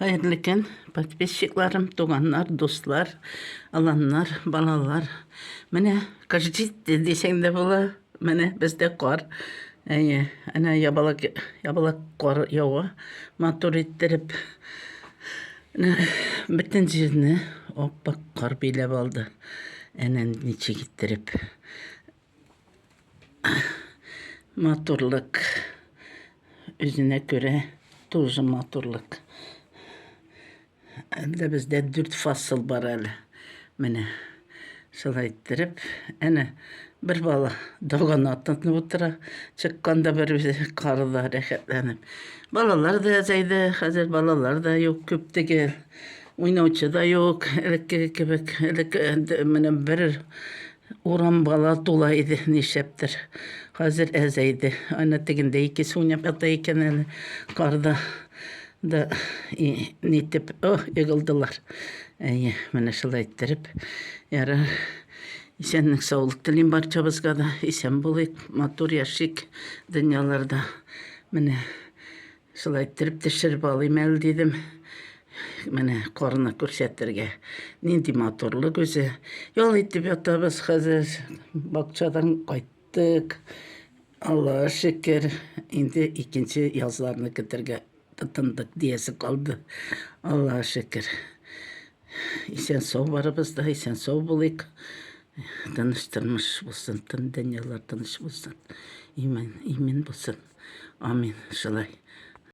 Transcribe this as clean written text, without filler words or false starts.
Hayırlı gün, подписчикларым, туганlar, dostlar, alanlar, balalar. Mene kaçıcı deseng de bola, mene bizde kar. Ana yabalak kar yava. Motor ettirip, bütün yerini oppak kar bile baldı. Enen niçe gittirip. Motorluk, üzüne göre tuzlu motorluk. Elde bizde 4 fasıl var hele. Mene şöyle ettirip, ene bir bala doğan atını otura çıkkanda bir karıda hareketlenip. Balalar da yazaydı, hazır balalar da yok köpte gel. Oynavçı da yok, mene bir uğran bala dolaydı nişeptir. Hazır ezeydi. Aynı teginde ikisi oynayıp yatayken karda da nitip yıkıldılar. Mene şöyle ettirip yara isenlik sağlık dileyim barçabızga da isen bulayık motor yaşık dünyalarda mene şöyle ettirip dışarı bağlayayım el dedim. Mene korna көрсеттерге нинди моторлы көзе yol etip yatabız hazır bakçadan kayttık. Allah'a şükür indi ikinci yazlarını getirge tutunduk diyesi kaldı. Allah'a şükür. İsen sağ varımız da isen sağ bulayık. Tanıştırmış olsun, dünyalar tanış olsun. İman bulsun. Amin. Şalay.